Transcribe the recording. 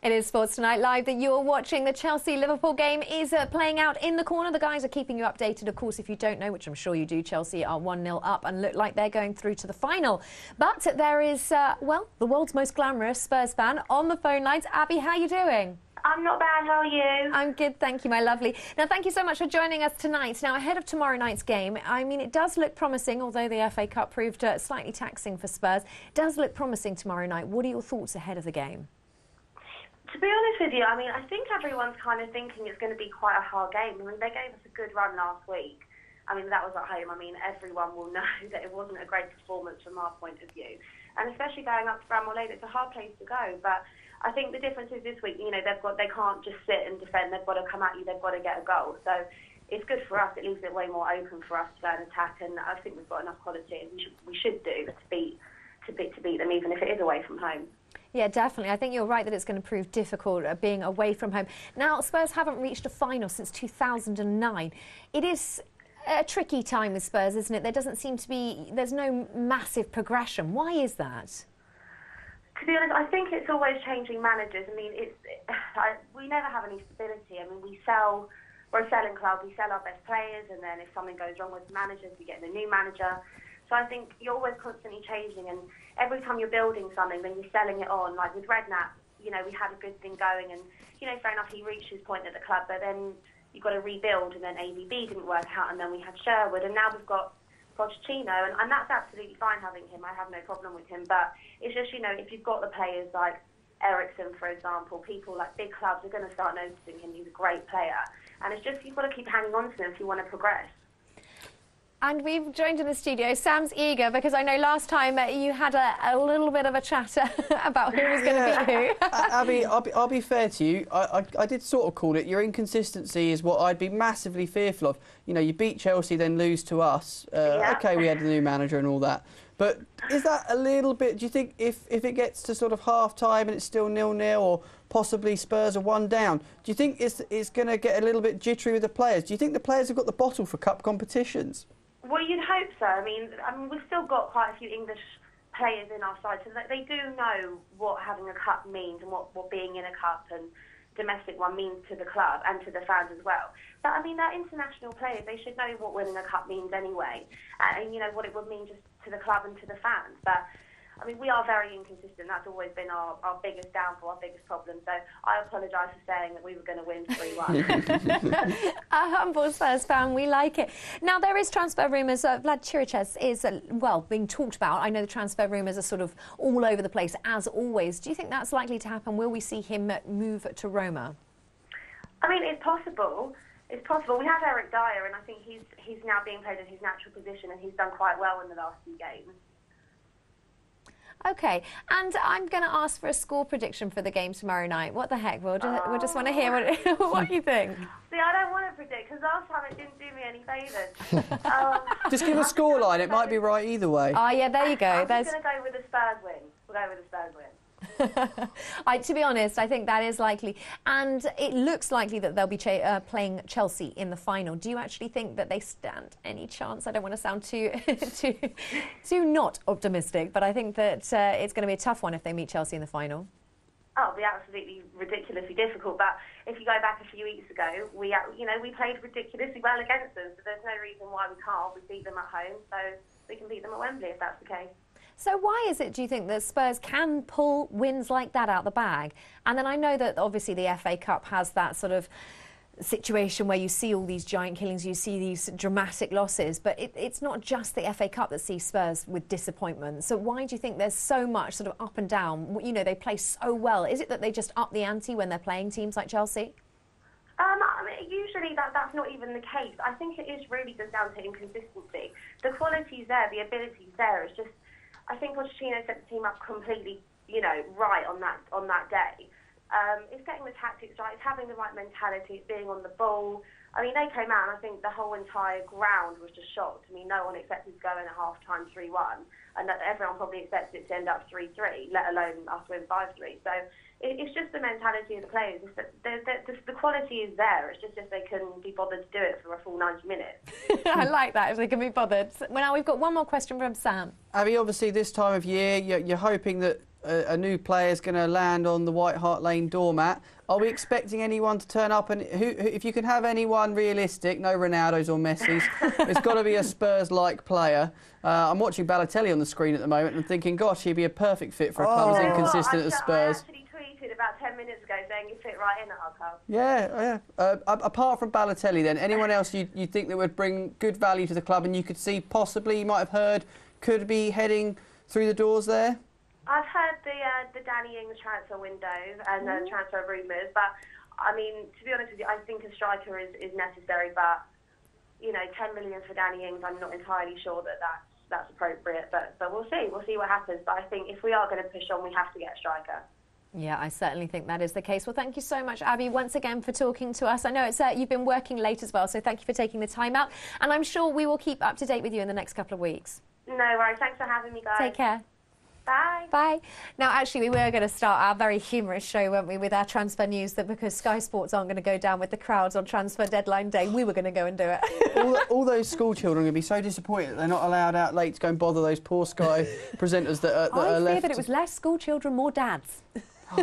It is Sports Tonight Live that you're watching. The Chelsea-Liverpool game is playing out in the corner. The guys are keeping you updated. Of course, if you don't know, which I'm sure you do, Chelsea are 1-0 up and look like they're going through to the final. But there is, well, the world's most glamorous Spurs fan on the phone lines. Abbie, how are you doing? I'm not bad, how are you? I'm good, thank you, my lovely. Now, thank you so much for joining us tonight. Now, ahead of tomorrow night's game, I mean, it does look promising, although the FA Cup proved slightly taxing for Spurs. It does look promising tomorrow night. What are your thoughts ahead of the game? To be honest with you, I mean, I think everyone's kind of thinking it's going to be quite a hard game. I mean, they gave us a good run last week. I mean, that was at home. I mean, everyone will know that it wasn't a great performance from our point of view. And especially going up to Bramall Lane, it's a hard place to go. But I think the difference is this week, you know, they can't just sit and defend. They've got to come at you. They've got to get a goal. So it's good for us. It leaves it way more open for us to go and attack. And I think we've got enough quality, and we should do to beat them, even if it is away from home. Yeah, definitely. I think you're right that it's going to prove difficult being away from home. Now, Spurs haven't reached a final since 2009. It is a tricky time with Spurs, isn't it? There doesn't seem to be, there's no massive progression. Why is that? To be honest, I think it's always changing managers. I mean, we never have any stability. I mean, we're a selling club. We sell our best players, and then if something goes wrong with the managers, we get a new manager. So I think you're always constantly changing, and every time you're building something, then you're selling it on. Like with Redknapp, you know, we had a good thing going, and, you know, fair enough, he reached his point at the club, but then you've got to rebuild, and then Abbie didn't work out, and then we had Sherwood, and now we've got Pochettino, and that's absolutely fine having him. I have no problem with him, but it's just, you know, if you've got the players like Eriksen, for example, people like big clubs are going to start noticing him. He's a great player, and it's just, you've got to keep hanging on to him if you want to progress. And we've joined in the studio. Sam's eager because I know last time you had a little bit of a chatter about who was going to beat who. Abbie, I'll be fair to you. I did sort of call it. Your inconsistency is what I'd be massively fearful of. You know, you beat Chelsea, then lose to us. Yeah. OK, we had a new manager and all that. But is that a little bit... Do you think if it gets to sort of half-time and it's still 0-0 or possibly Spurs are 1 down, do you think it's going to get a little bit jittery with the players? Do you think the players have got the bottle for cup competitions? Well, you'd hope so. I mean, we've still got quite a few English players in our side, so they do know what having a cup means and what being in a cup and domestic one means to the club and to the fans as well. But, I mean, they're international players. They should know what winning a cup means anyway, and, you know, what it would mean just to the club and to the fans. But, I mean, we are very inconsistent. That's always been our biggest downfall, our biggest problem. So I apologise for saying that we were going to win 3-1. A humble Spurs fan, we like it. Now, there is transfer rumours. Vlad Chiriches is, well, being talked about. I know the transfer rumours are sort of all over the place, as always. Do you think that's likely to happen? Will we see him move to Roma? I mean, it's possible. It's possible. We have Eric Dyer, and I think he's now being played in his natural position, and he's done quite well in the last few games. OK, and I'm going to ask for a score prediction for the game tomorrow night. What the heck? We'll just want to hear what you think. See, I don't want to predict, because last time it didn't do me any favours. Just give a scoreline. It might be right either way. Oh, yeah, there you go. I'm just going to go with a Spurs win. We'll go with a Spurs win. To be honest, I think that is likely, and it looks likely that they'll be playing Chelsea in the final. Do you actually think that they stand any chance? I don't want to sound too not optimistic, but I think that it's going to be a tough one if they meet Chelsea in the final. Oh, it'll be absolutely ridiculously difficult. But if you go back a few weeks ago, we played ridiculously well against them. So there's no reason why we can't. We beat them at home, so we can beat them at Wembley if that's the case. So why is it, do you think, that Spurs can pull wins like that out the bag? And then I know that obviously the FA Cup has that sort of situation where you see all these giant killings, you see these dramatic losses, but it's not just the FA Cup that sees Spurs with disappointment. So why do you think there's so much sort of up and down? You know, they play so well. Is it that they just up the ante when they're playing teams like Chelsea? I mean, usually that's not even the case. I think it is really just down to inconsistency. The quality's there, the ability's there. It's just, I think Pochettino set the team up completely, you know, right on that day. It's getting the tactics right, it's having the right mentality, it's being on the ball. I mean, they came out and I think the whole entire ground was just shocked. I mean, no one expected to go in at half-time 3-1, and that everyone probably expected it to end up 3-3, let alone us win 5-3. So it's just the mentality of the players. It's that the quality is there. It's just if they can be bothered to do it for a full 90 minutes. I like that, if they can be bothered. Well, now we've got one more question from Sam. Abbie, obviously this time of year, you're hoping that a new player is going to land on the White Hart Lane doormat, are we expecting anyone to turn up? And who, if you can have anyone realistic, no Ronaldos or Messis, it's got to be a Spurs-like player. I'm watching Balotelli on the screen at the moment and thinking, gosh, he'd be a perfect fit for a club as inconsistent as Spurs. I actually tweeted about 10 minutes ago saying you fit right in at our club. Yeah, yeah. Apart from Balotelli then, anyone else you think that would bring good value to the club and you could see possibly, you might have heard, could be heading through the doors there? I've heard the Danny Ings transfer window and the transfer rumours, but I mean, to be honest with you, I think a striker is necessary, but you know, 10 million for Danny Ings, I'm not entirely sure that that's appropriate, but we'll see what happens. But I think if we are going to push on, we have to get a striker. Yeah, I certainly think that is the case. Well, thank you so much, Abbie, once again for talking to us. I know it's you've been working late as well, so thank you for taking the time out, and I'm sure we will keep up to date with you in the next couple of weeks. No worries. Thanks for having me, guys. Take care. Bye. Bye. Now, actually, we were going to start our very humorous show, weren't we, with our transfer news, that because Sky Sports aren't going to go down with the crowds on transfer deadline day, we were going to go and do it. all those school children are going to be so disappointed that they're not allowed out late to go and bother those poor Sky presenters that are left. I fear that it was less school children, more dads. Oh,